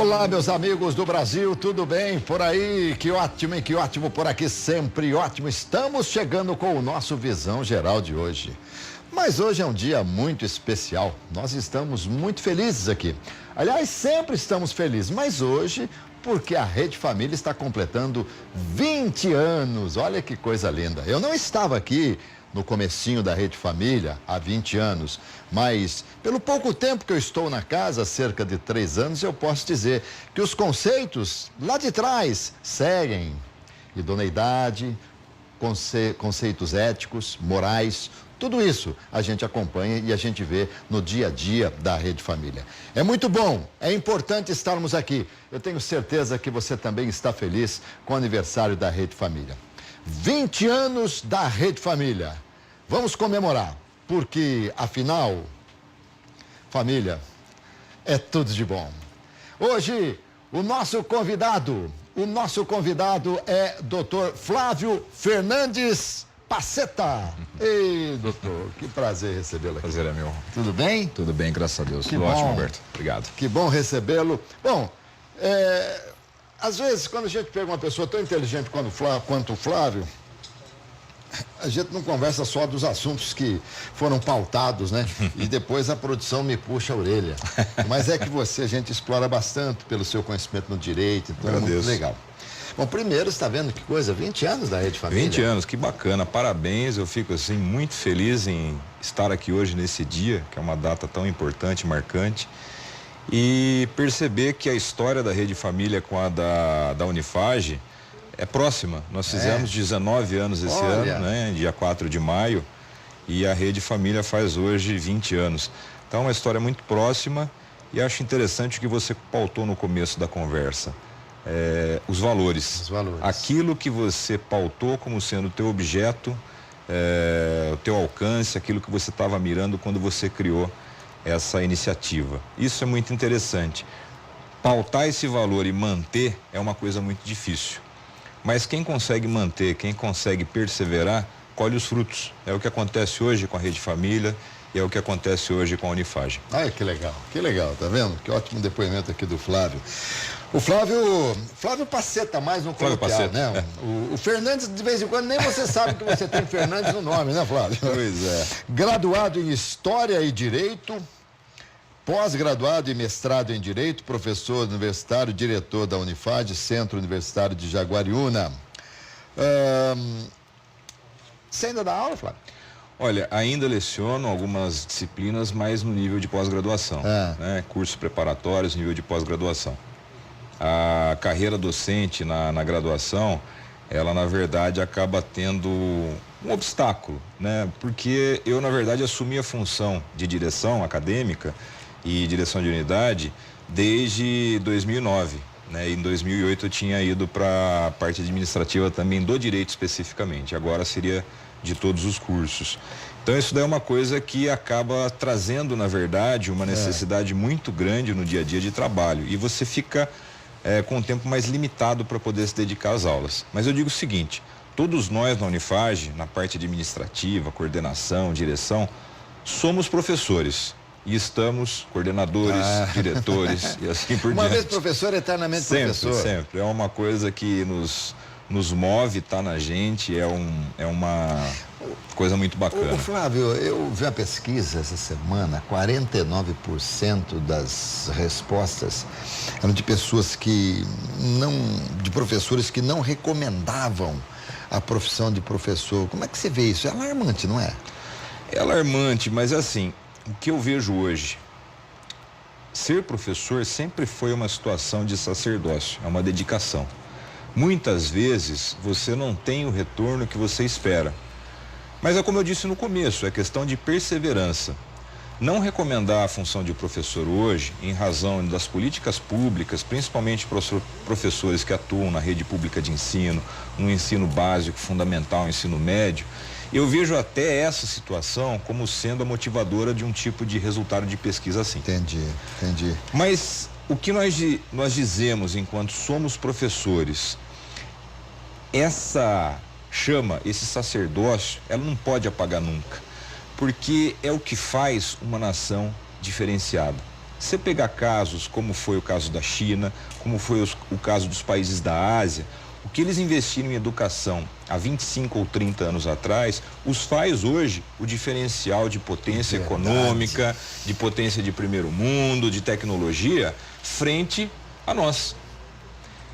Olá, meus amigos do Brasil, tudo bem por aí? Que ótimo, hein? Que ótimo por aqui, sempre ótimo. Estamos chegando com o nosso Visão Geral de hoje. Mas hoje é um dia muito especial. Nós estamos muito felizes aqui. Aliás, sempre estamos felizes, mas hoje, porque a Rede Família está completando 20 anos. Olha que coisa linda. Eu não estava aqui no comecinho da Rede Família há 20 anos, mas pelo pouco tempo que eu estou na casa, cerca de 3 anos, eu posso dizer que os conceitos lá de trás seguem. Idoneidade, conceitos éticos, morais, tudo isso a gente acompanha e a gente vê no dia a dia da Rede Família. É muito bom, é importante estarmos aqui. Eu tenho certeza que você também está feliz com o aniversário da Rede Família. 20 anos da Rede Família. Vamos comemorar, porque, afinal, família é tudo de bom. Hoje, o nosso convidado é Dr. Flávio Fernandes Paceta. Ei, doutor, que prazer recebê-lo aqui. Prazer é meu. Tudo bem? Tudo bem, graças a Deus. Que Tudo bom. ótimo, Alberto. Obrigado. Que bom recebê-lo. Bom, às vezes, quando a gente pega uma pessoa tão inteligente quanto o Flávio, a gente não conversa só dos assuntos que foram pautados, né? E depois a produção me puxa a orelha. Mas é que a gente explora bastante pelo seu conhecimento no direito, então é muito legal. Bom, primeiro, você está vendo que coisa, 20 anos da Rede Família. 20 anos, que bacana, parabéns, eu fico assim muito feliz em estar aqui hoje nesse dia, que é uma data tão importante, marcante, e perceber que a história da Rede Família com a da Unifage é próxima. Nós fizemos 19 anos esse ano, né? Dia 4 de maio, e a Rede Família faz hoje 20 anos. Então é uma história muito próxima e acho interessante o que você pautou no começo da conversa. Os valores. Os valores. Aquilo que você pautou como sendo o teu objeto, o teu alcance, aquilo que você estava mirando quando você criou essa iniciativa. Isso é muito interessante. Pautar esse valor e manter é uma coisa muito difícil. Mas quem consegue manter, quem consegue perseverar, colhe os frutos. É o que acontece hoje com a Rede Família e é o que acontece hoje com a Unifage. Ai, que legal, tá vendo? Que ótimo depoimento aqui do Flávio. O Flávio Paceta, mais um coloquial, né? O Fernandes, de vez em quando, nem você sabe que você tem Fernandes no nome, né, Flávio? Pois é. Graduado em História e Direito, pós-graduado e mestrado em Direito, professor universitário, diretor da Unifage, Centro Universitário de Jaguariúna. Você ainda dá aula, Flávio? Olha, ainda leciono algumas disciplinas, mas no nível de pós-graduação, né? Cursos preparatórios, nível de pós-graduação. A carreira docente na graduação, ela na verdade acaba tendo um obstáculo, né? Porque eu na verdade assumi a função de direção acadêmica e direção de unidade desde 2009, né? Em 2008 eu tinha ido para a parte administrativa também do direito especificamente, agora seria de todos os cursos. Então isso daí é uma coisa que acaba trazendo na verdade uma necessidade muito grande no dia a dia de trabalho e você fica com um tempo mais limitado para poder se dedicar às aulas. Mas eu digo o seguinte, todos nós na Unifage, na parte administrativa, coordenação, direção, somos professores. E estamos coordenadores, diretores e assim por diante. Uma vez professor, eternamente professor. Sempre. É uma coisa que nos move, tá na gente, é uma coisa muito bacana. Flávio, eu vi uma pesquisa essa semana, 49% das respostas eram de pessoas de professores que não recomendavam a profissão de professor. Como é que você vê isso? É alarmante, não é? É alarmante, mas assim, o que eu vejo hoje, ser professor sempre foi uma situação de sacerdócio, é uma dedicação. Muitas vezes você não tem o retorno que você espera. Mas é como eu disse no começo, é questão de perseverança. Não recomendar a função de professor hoje, em razão das políticas públicas, principalmente para os professores que atuam na rede pública de ensino, no ensino básico, fundamental, ensino médio, eu vejo até essa situação como sendo a motivadora de um tipo de resultado de pesquisa assim. Entendi. Mas o que nós dizemos enquanto somos professores, essa chama, esse sacerdócio, ela não pode apagar nunca, porque é o que faz uma nação diferenciada. Você pegar casos como foi o caso da China, como foi o caso dos países da Ásia, o que eles investiram em educação há 25 ou 30 anos atrás, os faz hoje o diferencial de potência econômica, de potência de primeiro mundo, de tecnologia, frente a nós.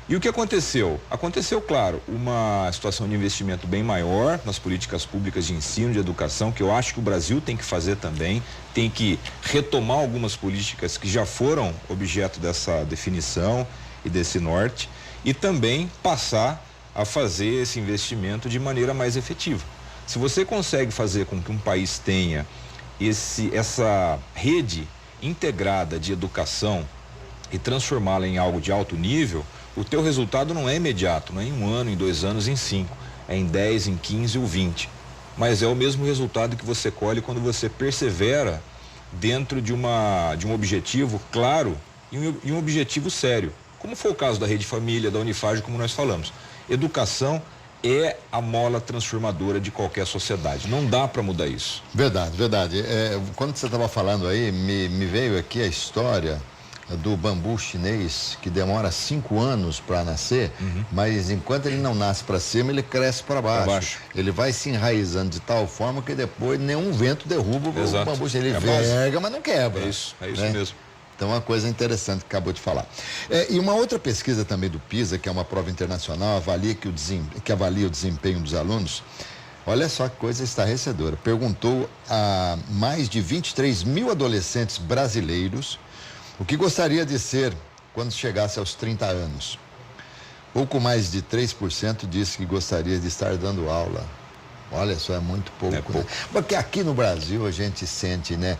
E o que aconteceu? Aconteceu, claro, uma situação de investimento bem maior nas políticas públicas de ensino, de educação, que eu acho que o Brasil tem que fazer também, tem que retomar algumas políticas que já foram objeto dessa definição e desse norte, e também passar a fazer esse investimento de maneira mais efetiva. Se você consegue fazer com que um país tenha essa rede integrada de educação e transformá-la em algo de alto nível, o teu resultado não é imediato, não é em 1 ano, em 2 anos, em 5, é em 10, em 15 ou 20. Mas é o mesmo resultado que você colhe quando você persevera dentro de um objetivo claro e um objetivo sério. Como foi o caso da Rede Família, da Unifage, como nós falamos. Educação é a mola transformadora de qualquer sociedade. Não dá para mudar isso. Verdade, verdade. Quando você estava falando aí, me veio aqui a história do bambu chinês, que demora 5 anos para nascer, mas enquanto ele não nasce para cima, ele cresce para baixo. Ele vai se enraizando de tal forma que depois nenhum vento derruba o bambu chinês. Ele verga, mas não quebra. É isso mesmo. Então, uma coisa interessante que acabou de falar. E uma outra pesquisa também do PISA, que é uma prova internacional, que avalia o desempenho dos alunos. Olha só que coisa estarrecedora. Perguntou a mais de 23 mil adolescentes brasileiros o que gostaria de ser quando chegasse aos 30 anos. Pouco mais de 3% disse que gostaria de estar dando aula. Olha só, é muito pouco. Né? Porque aqui no Brasil a gente sente, né?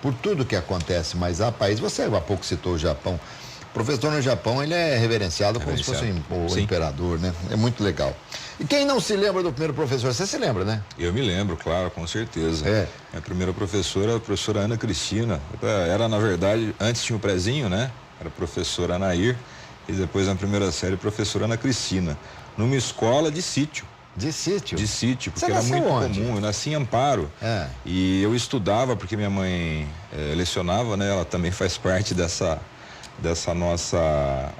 Por tudo que acontece, mas há países, você há pouco citou o Japão. O professor no Japão, ele é reverenciado como se fosse o imperador, né? É muito legal. E quem não se lembra do primeiro professor? Você se lembra, né? Eu me lembro, claro, com certeza. Minha primeira professora, a professora Ana Cristina. Era, na verdade, antes tinha o prezinho, né? Era a professora Anair. E depois, na primeira série, a professora Ana Cristina. Numa escola de sítio. De sítio? De sítio, porque era muito comum. Eu nasci em Amparo. E eu estudava, porque minha mãe lecionava, né? Ela também faz parte dessa nossa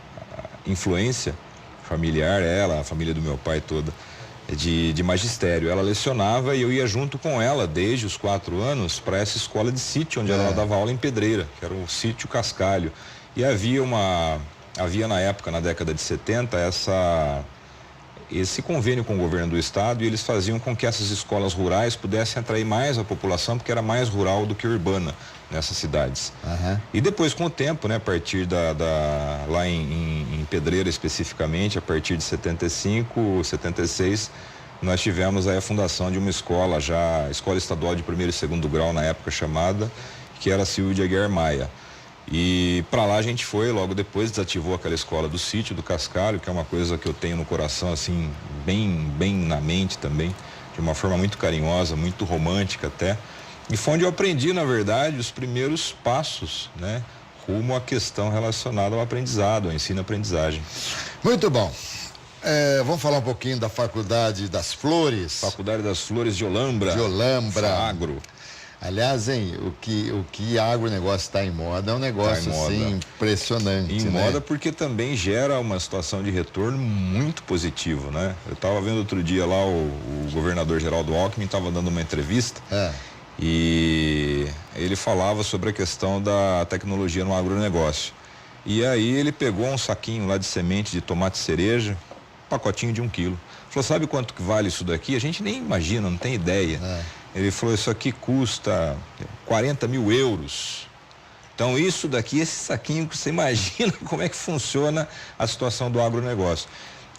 influência familiar, a família do meu pai toda, de magistério. Ela lecionava e eu ia junto com ela desde os 4 anos para essa escola de sítio, onde ela dava aula em Pedreira, que era o sítio Cascalho. E havia na época, na década de 70, esse convênio com o governo do estado, e eles faziam com que essas escolas rurais pudessem atrair mais a população, porque era mais rural do que urbana nessas cidades. E depois, com o tempo, né, a partir lá em Pedreira especificamente, a partir de 75, 76, nós tivemos aí a fundação de uma escola escola estadual de 1º e 2º grau na época chamada, que era Silvio de Aguiar Maia. E para lá a gente foi, logo depois desativou aquela escola do sítio, do Cascalho, que é uma coisa que eu tenho no coração, assim, bem na mente também, de uma forma muito carinhosa, muito romântica até. E foi onde eu aprendi, na verdade, os primeiros passos, né, rumo à questão relacionada ao aprendizado, ao ensino-aprendizagem. Muito bom. Vamos falar um pouquinho da Faculdade das Flores. Faculdade das Flores de Olambra. Agro. Aliás, o que agronegócio está em moda é um negócio assim, impressionante. Em moda porque também gera uma situação de retorno muito positivo, né? Eu estava vendo outro dia lá o governador Geraldo Alckmin estava dando uma entrevista e ele falava sobre a questão da tecnologia no agronegócio. E aí ele pegou um saquinho lá de semente de tomate cereja, pacotinho de 1 quilo. Falou, sabe quanto que vale isso daqui? A gente nem imagina, não tem ideia. Ele falou, isso aqui custa 40 mil euros. Então isso daqui, esse saquinho, você imagina como é que funciona a situação do agronegócio.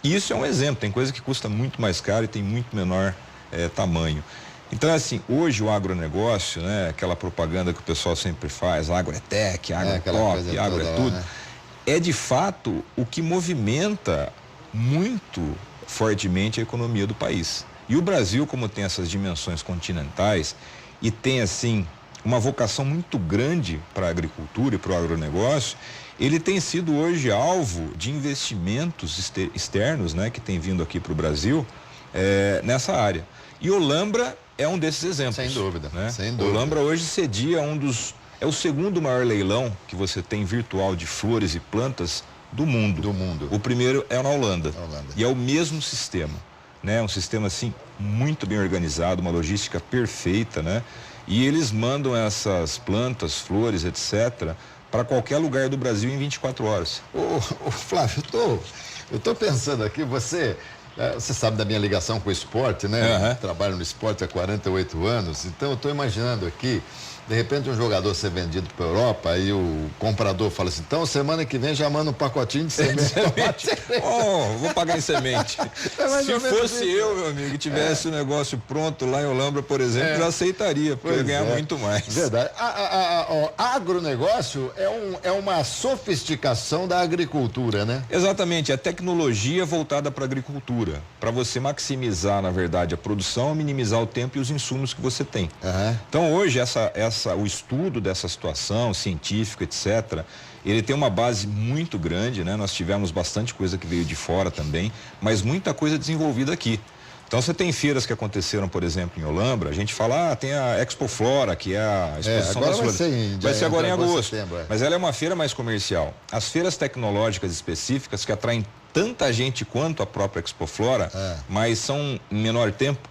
Isso é um exemplo, tem coisa que custa muito mais caro e tem muito menor tamanho. Então, assim, hoje o agronegócio, né, aquela propaganda que o pessoal sempre faz, agro é tech, agro é top, agro é tudo, né? É de fato o que movimenta muito fortemente a economia do país. E o Brasil, como tem essas dimensões continentais e tem, assim, uma vocação muito grande para a agricultura e para o agronegócio, ele tem sido hoje alvo de investimentos externos, né, que tem vindo aqui para o Brasil nessa área. E Olambra é um desses exemplos. Sem dúvida, né? Sem dúvida. Olambra hoje cedia É o segundo maior leilão que você tem virtual de flores e plantas do mundo. O primeiro é na Holanda. E é o mesmo sistema, né? Um sistema assim muito bem organizado, uma logística perfeita, né? E eles mandam essas plantas, flores, etc., para qualquer lugar do Brasil em 24 horas. Ô Flávio, eu tô pensando aqui, você sabe da minha ligação com o esporte, né? Trabalho no esporte há 48 anos, então eu tô imaginando aqui, de repente um jogador ser vendido para a Europa e o comprador fala assim, então semana que vem já manda um pacotinho de semente. Vou pagar em semente. Se fosse eu, meu amigo, tivesse o negócio pronto lá em Olambra, por exemplo, já aceitaria, porque eu ia ganhar muito mais. Verdade. Agronegócio é uma sofisticação da agricultura, né? Exatamente, é tecnologia voltada para a agricultura, para você maximizar, na verdade, a produção, minimizar o tempo e os insumos que você tem. Então hoje o estudo dessa situação científica, etc., ele tem uma base muito grande, né? Nós tivemos bastante coisa que veio de fora também, mas muita coisa desenvolvida aqui. Então você tem feiras que aconteceram, por exemplo, em Olambra, a gente fala, tem a Expo Flora, que é a exposição das flores. Vai ser agora em agosto, mas ela é uma feira mais comercial. As feiras tecnológicas específicas que atraem tanta gente quanto a própria Expo Flora, mas são em menor tempo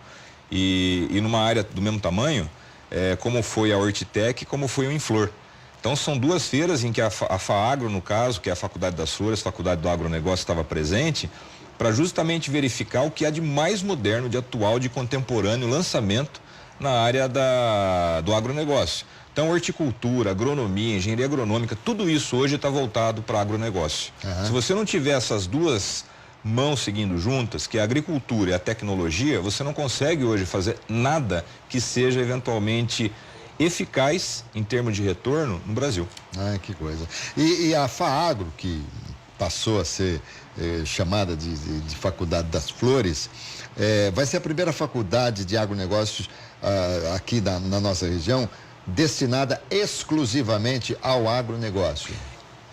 e numa área do mesmo tamanho, como foi a Hortitec, como foi o Inflor. Então são duas feiras em que a FAAGRO, no caso, que é a Faculdade das Flores, Faculdade do Agronegócio, estava presente, para justamente verificar o que há de mais moderno, de atual, de contemporâneo lançamento na área do agronegócio. Então horticultura, agronomia, engenharia agronômica, tudo isso hoje está voltado para agronegócio. Se você não tiver essas duas mãos seguindo juntas, que é a agricultura e a tecnologia, você não consegue hoje fazer nada que seja eventualmente eficaz em termos de retorno no Brasil. Que coisa. E a FAAGRO, que passou a ser chamada de Faculdade das Flores, vai ser a primeira faculdade de agronegócios aqui na nossa região destinada exclusivamente ao agronegócio.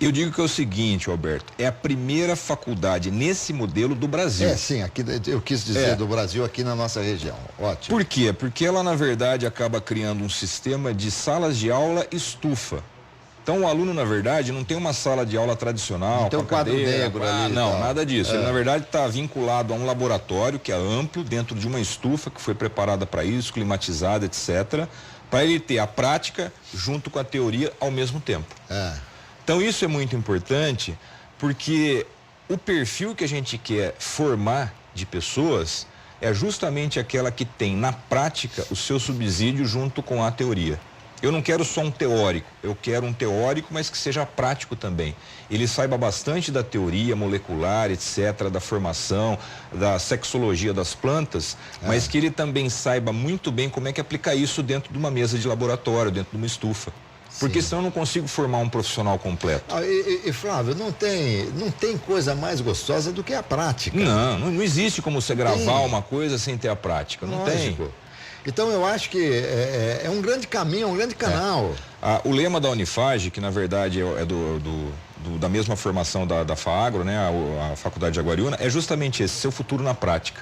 Eu digo que é o seguinte, Alberto, é a primeira faculdade nesse modelo do Brasil. Sim, aqui eu quis dizer do Brasil aqui na nossa região. Ótimo. Por quê? Porque ela, na verdade, acaba criando um sistema de salas de aula estufa. Então, o aluno, na verdade, não tem uma sala de aula tradicional. Não tem um quadro negro ali. Não, nada disso. Ele, na verdade, está vinculado a um laboratório que é amplo, dentro de uma estufa que foi preparada para isso, climatizada, etc., para ele ter a prática junto com a teoria ao mesmo tempo. Então isso é muito importante porque o perfil que a gente quer formar de pessoas é justamente aquela que tem na prática o seu subsídio junto com a teoria. Eu não quero só um teórico, eu quero um teórico, mas que seja prático também. Ele saiba bastante da teoria molecular, etc., da formação, da sexologia das plantas, mas que ele também saiba muito bem como é que aplicar isso dentro de uma mesa de laboratório, dentro de uma estufa. Porque senão eu não consigo formar um profissional completo. E Flávio, não tem coisa mais gostosa do que a prática. Não existe como você gravar uma coisa sem ter a prática. Não tem. Então eu acho que é um grande caminho, um grande canal. O lema da Unifage, que na verdade é da mesma formação da FAAGRO, né? A Faculdade de Jaguariúna, é justamente esse, seu futuro na prática.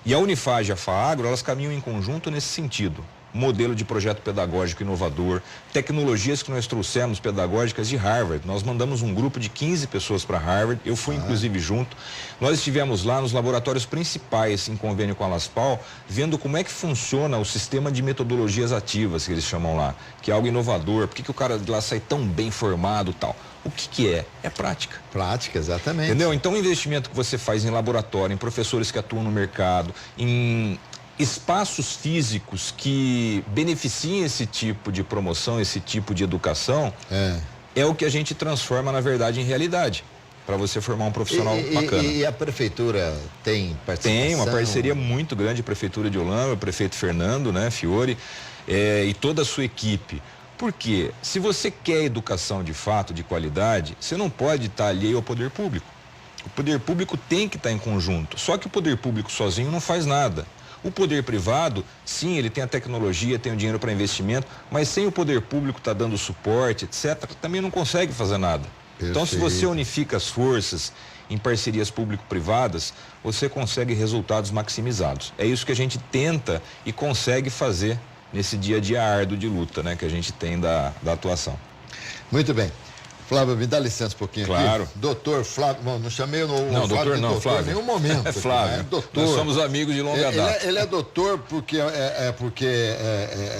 E a Unifage e a FAAGRO, elas caminham em conjunto nesse sentido. Modelo de projeto pedagógico inovador, tecnologias que nós trouxemos pedagógicas de Harvard. Nós mandamos um grupo de 15 pessoas para Harvard, eu fui inclusive junto. Nós estivemos lá nos laboratórios principais em convênio com a LASPAL, vendo como é que funciona o sistema de metodologias ativas, que eles chamam lá, que é algo inovador, por que o cara de lá sai tão bem formado e tal. O que é? É prática. Prática, exatamente. Entendeu? Então o investimento que você faz em laboratório, em professores que atuam no mercado, em espaços físicos que beneficiem esse tipo de promoção, esse tipo de educação, é o que a gente transforma, na verdade, em realidade, para você formar um profissional bacana. E a prefeitura tem participação? Tem uma parceria muito grande, a Prefeitura de Olambra, o prefeito Fernando, né, Fiore, e toda a sua equipe. Porque se você quer educação de fato, de qualidade, você não pode estar alheio ao poder público. O poder público tem que estar em conjunto, só que o poder público sozinho não faz nada. O poder privado, sim, ele tem a tecnologia, tem o dinheiro para investimento, mas sem o poder público estar dando suporte, etc., também não consegue fazer nada. Perfeito. Então, se você unifica as forças em parcerias público-privadas, você consegue resultados maximizados. É isso que a gente tenta e consegue fazer nesse dia a dia árduo de luta, né, que a gente tem da atuação. Muito bem. Flávio, me dá licença um pouquinho claro. Aqui. Doutor Flávio, bom, não chamei o não, Flávio não, doutor Flávio. em nenhum momento. É Flávio. Né? Doutor. Nós somos amigos de longa data. Ele é doutor porque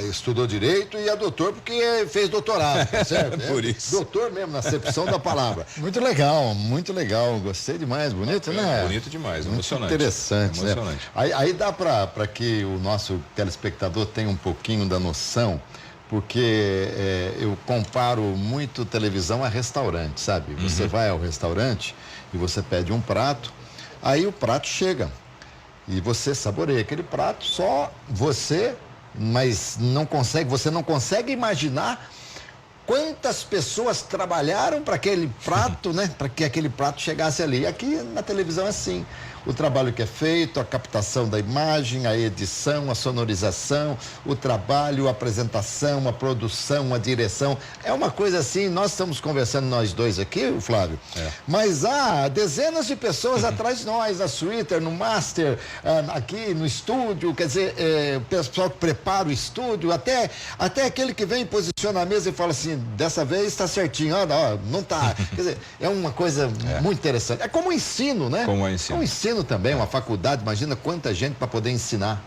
estudou direito e é doutor porque fez doutorado, tá certo? Por isso. Doutor mesmo, na acepção da palavra. Muito legal, gostei demais, bonito, né? Bonito demais, muito emocionante. Interessante, emocionante. Né? Aí dá para que o nosso telespectador tenha um pouquinho da noção, porque eu comparo muito televisão a restaurante, sabe? Você vai ao restaurante e você pede um prato, aí o prato chega e você saboreia aquele prato, só você, mas você não consegue imaginar quantas pessoas trabalharam para aquele prato, né? Para que aquele prato chegasse ali. E aqui na televisão é assim. O trabalho que é feito, a captação da imagem, a edição, a sonorização, o trabalho, a apresentação, a produção, a direção. É uma coisa assim, nós estamos conversando nós dois aqui, o Flávio, mas há dezenas de pessoas atrás de nós, na Twitter, no Master, aqui no estúdio, quer dizer, o pessoal que prepara o estúdio, até aquele que vem e posiciona a mesa e fala assim, dessa vez está certinho, não está. Quer dizer, é uma coisa muito interessante. É como o ensino, né? Como o ensino. É um ensino também, uma faculdade, imagina quanta gente para poder ensinar.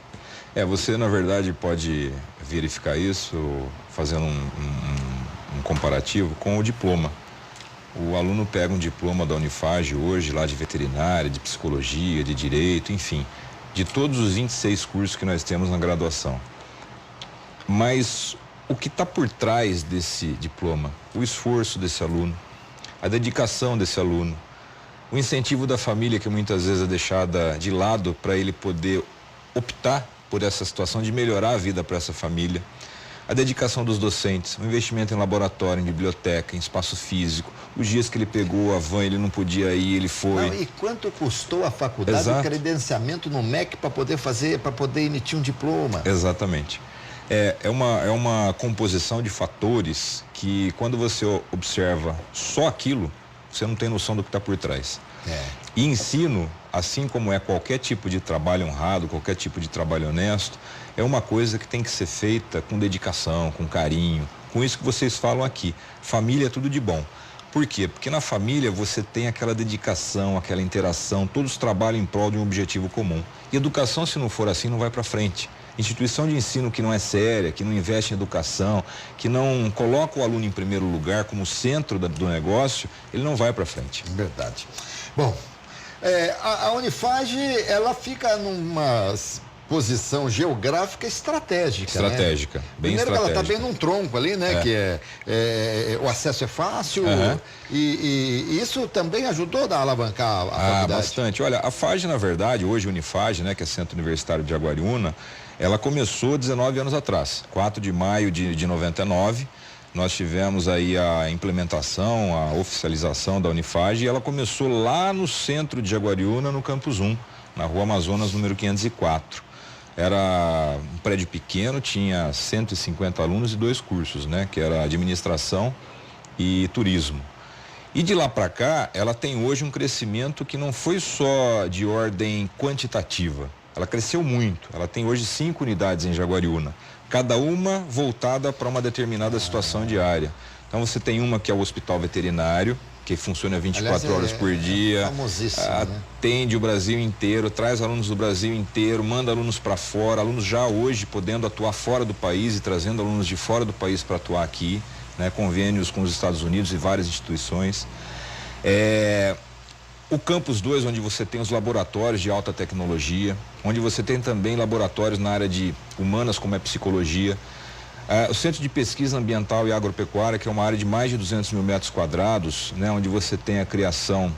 Você na verdade pode verificar isso fazendo um comparativo com o diploma. O aluno pega um diploma da Unifage hoje, lá de veterinária, de psicologia, de direito, enfim, de todos os 26 cursos que nós temos na graduação. Mas o que está por trás desse diploma? O esforço desse aluno, a dedicação desse aluno, o incentivo da família, que muitas vezes é deixada de lado para ele poder optar por essa situação de melhorar a vida para essa família, a dedicação dos docentes, o investimento em laboratório, em biblioteca, em espaço físico, os dias que ele pegou a van, ele não podia ir, ele foi. E quanto custou a faculdade, Exato. O credenciamento no MEC para poder emitir um diploma? Exatamente. É uma composição de fatores que, quando você observa só aquilo, você não tem noção do que está por trás. E ensino, assim como é qualquer tipo de trabalho honrado, qualquer tipo de trabalho honesto, é uma coisa que tem que ser feita com dedicação, com carinho, com isso que vocês falam aqui. Família é tudo de bom. Por quê? Porque na família você tem aquela dedicação, aquela interação, todos trabalham em prol de um objetivo comum. E educação, se não for assim, não vai para frente. Instituição de ensino que não é séria, que não investe em educação, que não coloca o aluno em primeiro lugar como centro do negócio, ele não vai para frente. Verdade. Bom, a Unifage, ela fica numa posição geográfica estratégica. Estratégica, né? Bem Primeiro estratégica. Que ela está bem num tronco ali, né? Que o acesso é fácil e isso também ajudou a alavancar a faculdade. Bastante. Olha, a FAGE, na verdade, hoje Unifage, né, que é Centro Universitário de Jaguariúna, ela começou 19 anos atrás, 4 de maio de 99. Nós tivemos aí a implementação, a oficialização da Unifage e ela começou lá no centro de Jaguariúna, no Campus 1, na Rua Amazonas, número 504. Era um prédio pequeno, tinha 150 alunos e 2 cursos, né? Que era administração e turismo. E de lá para cá, ela tem hoje um crescimento que não foi só de ordem quantitativa. Ela cresceu muito. Ela tem hoje 5 unidades em Jaguariúna, cada uma voltada para uma determinada situação diária. Então você tem uma que é o Hospital Veterinário, que funciona 24 horas por dia, atende o Brasil inteiro, traz alunos do Brasil inteiro, manda alunos para fora, alunos já hoje podendo atuar fora do país e trazendo alunos de fora do país para atuar aqui, né? Convênios com os Estados Unidos e várias instituições. O Campus 2, onde você tem os laboratórios de alta tecnologia, onde você tem também laboratórios na área de humanas, como é psicologia. O Centro de Pesquisa Ambiental e Agropecuária, que é uma área de mais de 200 mil metros quadrados, né, onde você tem a criação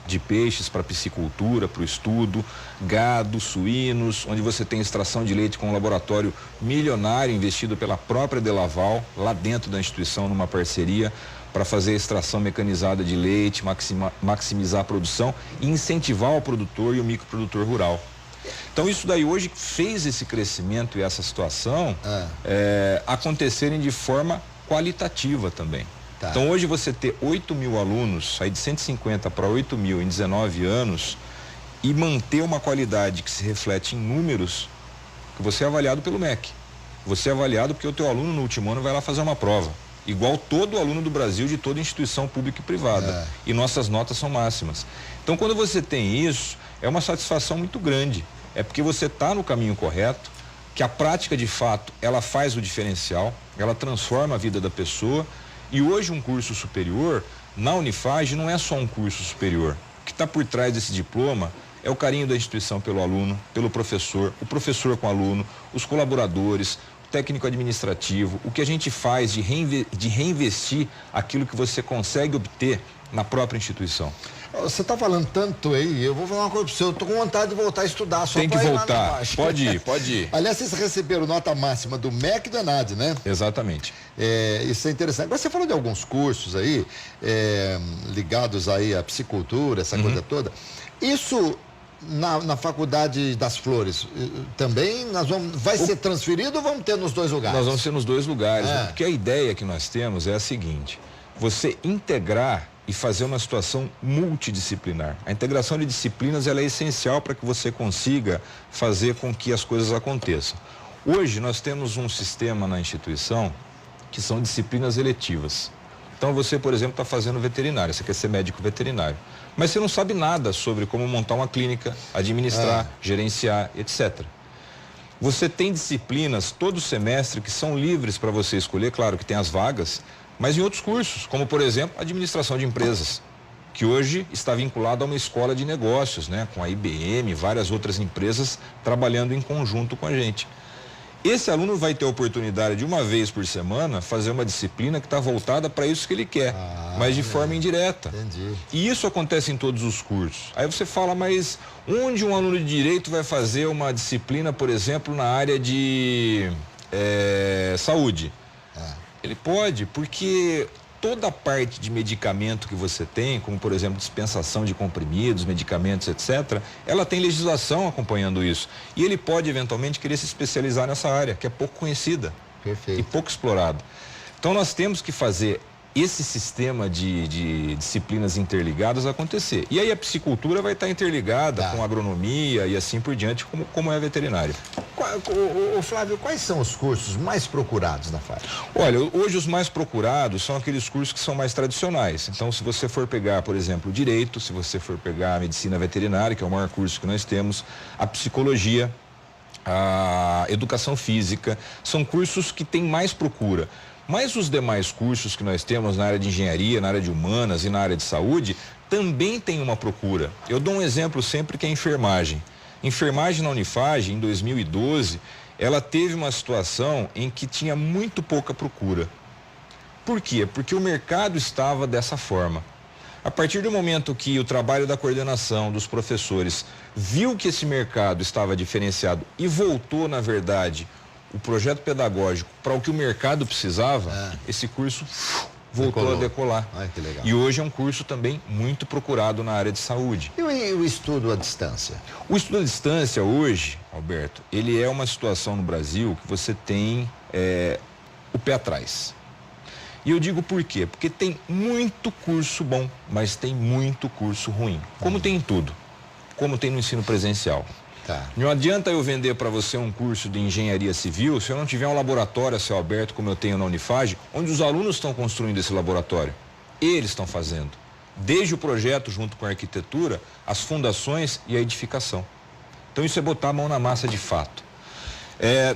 de peixes para piscicultura, para o estudo, gado, suínos, onde você tem extração de leite com um laboratório milionário investido pela própria Delaval, lá dentro da instituição, numa parceria, para fazer a extração mecanizada de leite, maximizar a produção e incentivar o produtor e o microprodutor rural. Então isso daí hoje fez esse crescimento e essa situação acontecerem de forma qualitativa também. Tá. Então hoje você ter 8 mil alunos, sair de 150 para 8 mil em 19 anos e manter uma qualidade que se reflete em números, que você é avaliado pelo MEC. Você é avaliado porque o teu aluno no último ano vai lá fazer uma prova. Igual todo aluno do Brasil, de toda instituição pública e privada. E nossas notas são máximas. Então, quando você tem isso, é uma satisfação muito grande. É porque você está no caminho correto, que a prática, de fato, ela faz o diferencial, ela transforma a vida da pessoa. E hoje um curso superior, na Unifage, não é só um curso superior. O que está por trás desse diploma é o carinho da instituição pelo aluno, pelo professor, o professor com o aluno, os colaboradores, o técnico administrativo, o que a gente faz de reinvestir aquilo que você consegue obter na própria instituição. Você está falando tanto aí, eu vou falar uma coisa para você, eu estou com vontade de voltar a estudar. Só tem que voltar, pode ir. Aliás, vocês receberam nota máxima do MEC e do ENAD, né? Exatamente. Isso é interessante. Agora, você falou de alguns cursos aí, ligados aí à psicultura, essa coisa toda. Isso na Faculdade das Flores, também vai ser transferido ou vamos ter nos dois lugares? Nós vamos ter nos dois lugares, né? Porque a ideia que nós temos é a seguinte: você integrar e fazer uma situação multidisciplinar. A integração de disciplinas ela é essencial para que você consiga fazer com que as coisas aconteçam. Hoje nós temos um sistema na instituição que são disciplinas eletivas. Então você, por exemplo, está fazendo veterinária, você quer ser médico veterinário, mas você não sabe nada sobre como montar uma clínica, administrar, gerenciar, etc. Você tem disciplinas todo semestre que são livres para você escolher, claro que tem as vagas, mas em outros cursos, como por exemplo, administração de empresas, que hoje está vinculado a uma escola de negócios, né, com a IBM, várias outras empresas trabalhando em conjunto com a gente. Esse aluno vai ter a oportunidade de uma vez por semana fazer uma disciplina que está voltada para isso que ele quer, mas de forma indireta. Entendi. E isso acontece em todos os cursos. Aí você fala, mas onde um aluno de direito vai fazer uma disciplina, por exemplo, na área de saúde? Ele pode, porque toda a parte de medicamento que você tem, como por exemplo dispensação de comprimidos, medicamentos, etc., ela tem legislação acompanhando isso. E ele pode eventualmente querer se especializar nessa área, que é pouco conhecida. Perfeito. E pouco explorada. Então nós temos que fazer esse sistema de disciplinas interligadas acontecer. E aí a psicultura vai estar interligada com a agronomia e assim por diante, como é a veterinária. Flávio, quais são os cursos mais procurados na FAG? Olha, hoje os mais procurados são aqueles cursos que são mais tradicionais. Então, se você for pegar, por exemplo, o direito, se você for pegar a medicina veterinária, que é o maior curso que nós temos, a psicologia, a educação física, são cursos que têm mais procura. Mas os demais cursos que nós temos na área de engenharia, na área de humanas e na área de saúde, também tem uma procura. Eu dou um exemplo sempre que é a enfermagem. Enfermagem na Unifage, em 2012, ela teve uma situação em que tinha muito pouca procura. Por quê? Porque o mercado estava dessa forma. A partir do momento que o trabalho da coordenação, dos professores, viu que esse mercado estava diferenciado e voltou, na verdade, o projeto pedagógico para o que o mercado precisava, esse curso voltou a decolar. Ai, que legal. E hoje é um curso também muito procurado na área de saúde. E o estudo à distância? O estudo à distância hoje, Alberto, ele é uma situação no Brasil que você tem o pé atrás. E eu digo por quê? Porque tem muito curso bom, mas tem muito curso ruim. Como tem em tudo. Como tem no ensino presencial. Não adianta eu vender para você um curso de engenharia civil se eu não tiver um laboratório a céu aberto, como eu tenho na Unifage, onde os alunos estão construindo esse laboratório. Eles estão fazendo. Desde o projeto junto com a arquitetura, as fundações e a edificação. Então isso é botar a mão na massa de fato.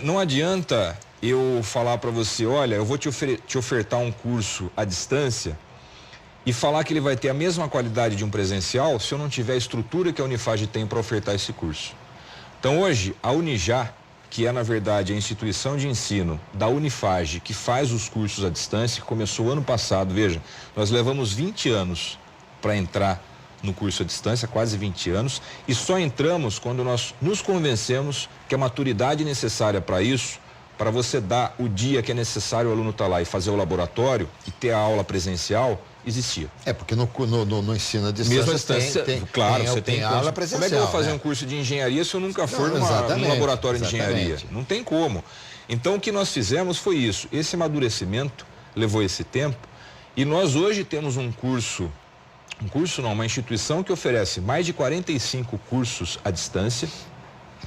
Não adianta eu falar para você, olha, eu vou te ofertar um curso à distância e falar que ele vai ter a mesma qualidade de um presencial se eu não tiver a estrutura que a Unifage tem para ofertar esse curso. Então hoje, a Unijá, que é na verdade a instituição de ensino da Unifage, que faz os cursos à distância, que começou ano passado, veja, nós levamos 20 anos para entrar no curso à distância, quase 20 anos, e só entramos quando nós nos convencemos que a maturidade necessária para isso, para você dar o dia que é necessário o aluno estar lá e fazer o laboratório e ter a aula presencial, existia. Porque no ensino à distância mesmo distância, claro, você tem aula presencial. Como é que eu vou fazer um curso de engenharia se eu nunca for num laboratório de engenharia? Não tem como. Então o que nós fizemos foi isso. Esse amadurecimento levou esse tempo e nós hoje temos uma instituição que oferece mais de 45 cursos à distância,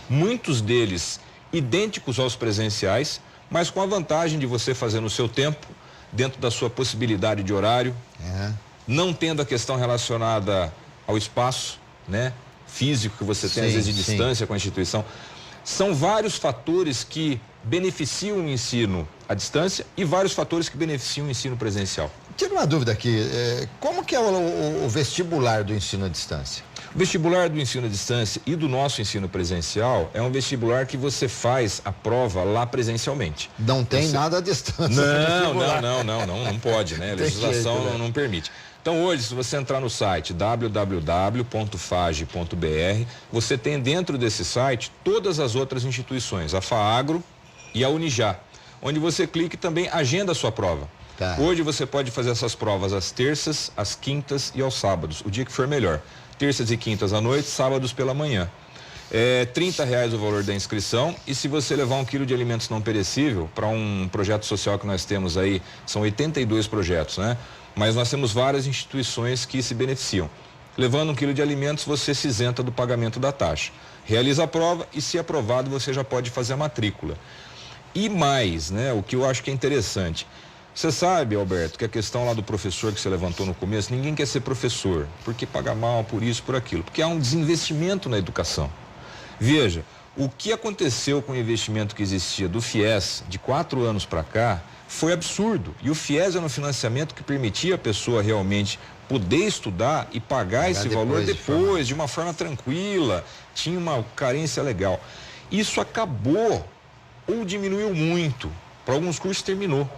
muitos deles idênticos aos presenciais, mas com a vantagem de você fazer no seu tempo, dentro da sua possibilidade de horário, não tendo a questão relacionada ao espaço, né, físico que você tem, às vezes, de distância com a instituição. São vários fatores que beneficiam o ensino à distância e vários fatores que beneficiam o ensino presencial. Tira uma dúvida aqui, como que é o vestibular do ensino à distância? O vestibular do ensino à distância e do nosso ensino presencial é um vestibular que você faz a prova lá presencialmente. Não tem nada à distância. Não pode, né? A legislação não permite. Então hoje, se você entrar no site www.fage.br, você tem dentro desse site todas as outras instituições, a FAAGRO e a Unijá, onde você clica e também agenda a sua prova. Tá. Hoje você pode fazer essas provas às terças, às quintas e aos sábados, o dia que for melhor. Terças e quintas à noite, sábados pela manhã. R$30 o valor da inscrição, e se você levar 1 quilo de alimentos não perecível para um projeto social que nós temos aí, são 82 projetos, né? Mas nós temos várias instituições que se beneficiam. Levando 1 quilo de alimentos, você se isenta do pagamento da taxa. Realiza a prova e, se aprovado, você já pode fazer a matrícula. E mais, né? O que eu acho que é interessante. Você sabe, Alberto, que a questão lá do professor que você levantou no começo, ninguém quer ser professor, porque paga mal por isso, por aquilo, porque há um desinvestimento na educação. Veja, o que aconteceu com o investimento que existia do FIES de 4 anos para cá foi absurdo. E o FIES era um financiamento que permitia a pessoa realmente poder estudar e pagar esse valor depois, de uma forma tranquila, tinha uma carência legal. Isso acabou ou diminuiu muito, para alguns cursos terminou.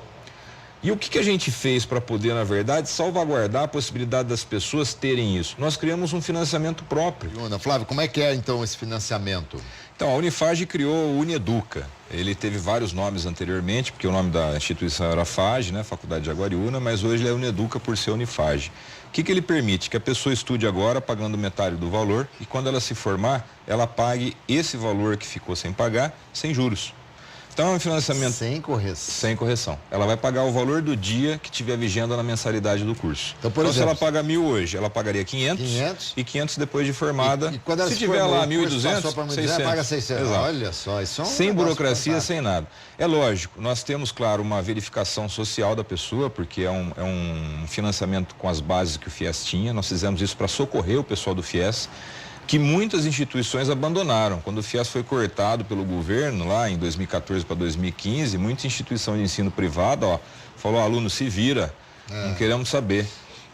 E o que a gente fez para poder, na verdade, salvaguardar a possibilidade das pessoas terem isso? Nós criamos um financiamento próprio. Flávio, como é que é então esse financiamento? Então, a Unifage criou o Uneduca. Ele teve vários nomes anteriormente, porque o nome da instituição era FAGE, né, Faculdade de Jaguariúna, mas hoje ele é Uneduca por ser Unifage. O que ele permite? Que a pessoa estude agora pagando metade do valor e quando ela se formar, ela pague esse valor que ficou sem pagar, sem juros. Então é um financiamento sem correção. Sem correção. Ela vai pagar o valor do dia que tiver vigendo na mensalidade do curso. Então, por exemplo, se ela paga 1.000 hoje, ela pagaria 500 e 500 depois de formada. E quando ela se tiver lá 1.200, 600, paga 600. Exato. Olha só, isso é um sem burocracia, fantástico. sem nada. É lógico, nós temos, claro, uma verificação social da pessoa, porque é um financiamento com as bases que o FIES tinha. Nós fizemos isso para socorrer o pessoal do FIES, que muitas instituições abandonaram. Quando o FIES foi cortado pelo governo, lá em 2014 para 2015, muita instituição de ensino privado, falou, aluno, se vira, não queremos saber.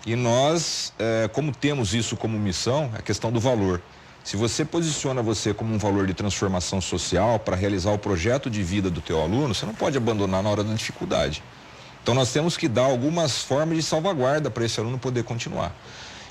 E nós, como temos isso como missão, a questão do valor. Se você posiciona você como um valor de transformação social para realizar o projeto de vida do teu aluno, você não pode abandonar na hora da dificuldade. Então nós temos que dar algumas formas de salvaguarda para esse aluno poder continuar.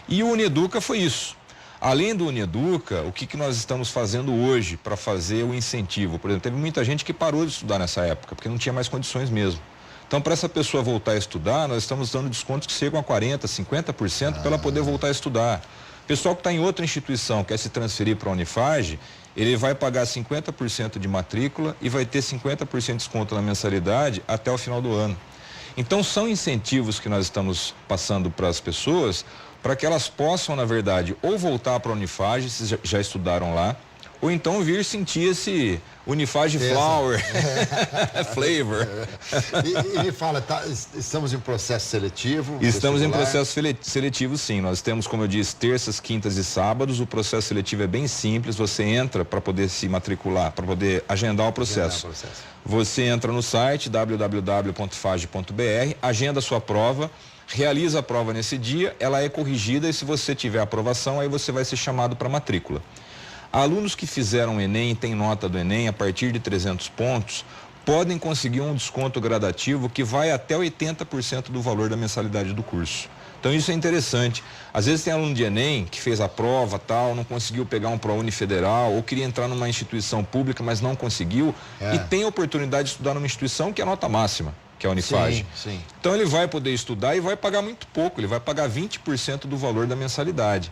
E o Uneduca foi isso. Além do Uneduca, o que nós estamos fazendo hoje para fazer o incentivo? Por exemplo, teve muita gente que parou de estudar nessa época, porque não tinha mais condições mesmo. Então, para essa pessoa voltar a estudar, nós estamos dando descontos que chegam a 40%, 50% para ela poder voltar a estudar. O pessoal que está em outra instituição, quer se transferir para a Unifage, ele vai pagar 50% de matrícula e vai ter 50% de desconto na mensalidade até o final do ano. Então, são incentivos que nós estamos passando para as pessoas, para que elas possam, na verdade, ou voltar para a Unifage, se já estudaram lá, ou então vir sentir esse Unifage Flower, flavor. E me fala, estamos em processo seletivo? Estamos em processo seletivo, sim. Nós temos, como eu disse, terças, quintas e sábados. O processo seletivo é bem simples. Você entra para poder se matricular, para poder agendar o processo. Você entra no site www.fage.br, agenda a sua prova, realiza a prova nesse dia, ela é corrigida e se você tiver aprovação, aí você vai ser chamado para matrícula. Alunos que fizeram o Enem e têm nota do Enem a partir de 300 pontos, podem conseguir um desconto gradativo que vai até 80% do valor da mensalidade do curso. Então isso é interessante. Às vezes tem aluno de Enem que fez a prova, tal, não conseguiu pegar um ProUni federal ou queria entrar numa instituição pública, mas não conseguiu e tem a oportunidade de estudar numa instituição que é a nota máxima, que é a Unifage. Sim. Então ele vai poder estudar e vai pagar muito pouco, ele vai pagar 20% do valor da mensalidade.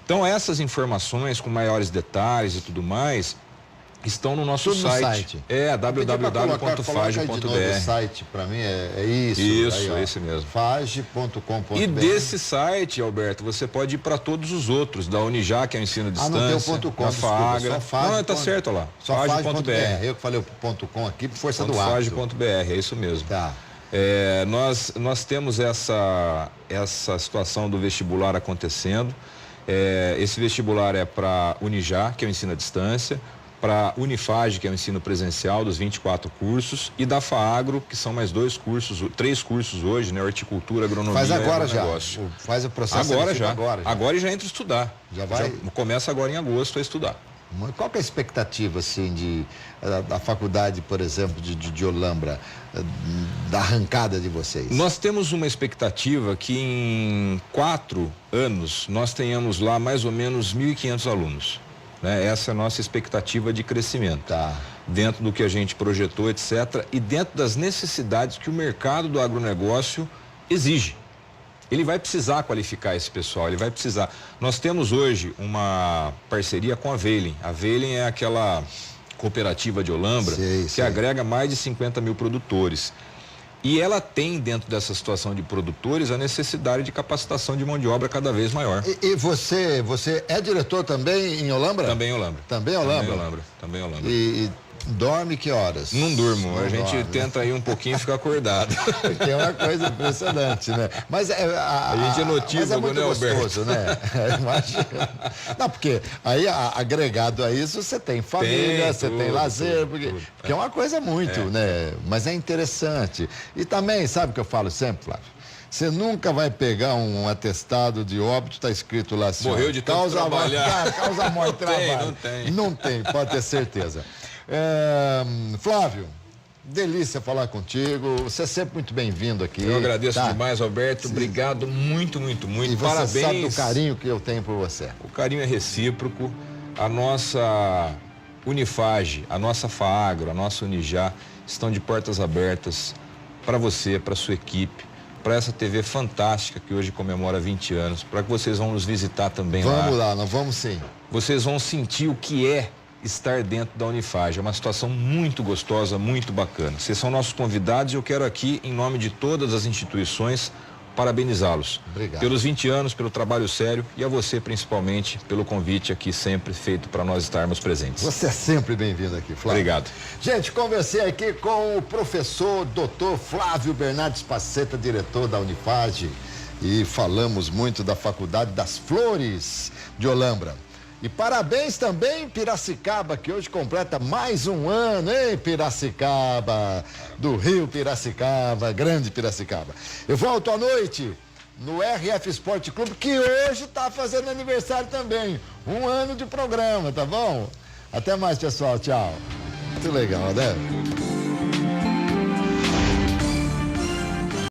Então essas informações com maiores detalhes e tudo mais, estão no nosso tudo site. É www.fage.br. O site para mim é isso. Isso, aí, esse mesmo. Fage.com.br. E desse site, Alberto, você pode ir para todos os outros, da Unijá, que é o ensino à distância, não tem o .com, da FAAGRA. Não, tá certo lá. Só Fage.br. Eu que falei o .com aqui por força do hábito. Fage.br, é isso mesmo. Tá. Nós temos essa situação do vestibular acontecendo. Esse vestibular é para Unijá, que é o ensino à distância, para Unifage, que é o ensino presencial dos 24 cursos, e da FAAGRO, que são mais 3 cursos hoje, né? Horticultura, agronomia. Faz agora já. Negócio. Faz o processo agora já. Agora já entra a estudar. Já vai. Começa agora em agosto a estudar. Qual que é a expectativa, assim, da faculdade, por exemplo, de Olambra, da arrancada de vocês? Nós temos uma expectativa que em 4 anos nós tenhamos lá mais ou menos 1.500 alunos. Né? Essa é a nossa expectativa de crescimento. Tá. Dentro do que a gente projetou, etc. E dentro das necessidades que o mercado do agronegócio exige. Ele vai precisar qualificar esse pessoal, ele vai precisar. Nós temos hoje uma parceria com a Veilen. A Veilen é aquela cooperativa de Olambra que agrega mais de 50 mil produtores. E ela tem, dentro dessa situação de produtores, a necessidade de capacitação de mão de obra cada vez maior. E você é diretor também em Olambra? Também em Olambra. Também em Olambra? Também em Olambra. E dorme que horas? Não durmo, a gente tenta ir um pouquinho e ficar acordado. Porque é uma coisa impressionante, né? Mas a gente é notívago, muito gostoso, né? Imagina. Não, porque aí agregado a isso você tem família, você tem lazer, porque é uma coisa muito, né? Mas é interessante. E também, sabe o que eu falo sempre, Flávio? Você nunca vai pegar um atestado de óbito, está escrito lá assim. Morreu de tanto trabalhar. Causa morte trabalho. Não tem. Não tem, pode ter certeza. Flávio, delícia falar contigo. Você é sempre muito bem-vindo aqui. Eu agradeço demais, Alberto. Obrigado muito, muito, muito. E você parabéns. Sabe do carinho que eu tenho por você. O carinho é recíproco. A nossa Unifage, a nossa FAAGRO, a nossa Unijá estão de portas abertas para você, para sua equipe, para essa TV fantástica que hoje comemora 20 anos, para que vocês vão nos visitar também lá. Vamos lá, nós vamos sim. Vocês vão sentir o que é estar dentro da Unifage. É uma situação muito gostosa, muito bacana. Vocês são nossos convidados e eu quero aqui, em nome de todas as instituições, parabenizá-los. Obrigado. Pelos 20 anos, pelo trabalho sério e a você, principalmente, pelo convite aqui sempre feito para nós estarmos presentes. Você é sempre bem-vindo aqui, Flávio. Obrigado. Gente, conversei aqui com o professor Dr. Flávio Bernardes Paceta, diretor da Unifage, e falamos muito da Faculdade das Flores de Olambra. E parabéns também Piracicaba, que hoje completa mais um ano, hein, Piracicaba, do Rio Piracicaba, grande Piracicaba. Eu volto à noite no RF Esporte Clube, que hoje está fazendo aniversário também. 1 ano de programa, tá bom? Até mais, pessoal. Tchau. Muito legal, né?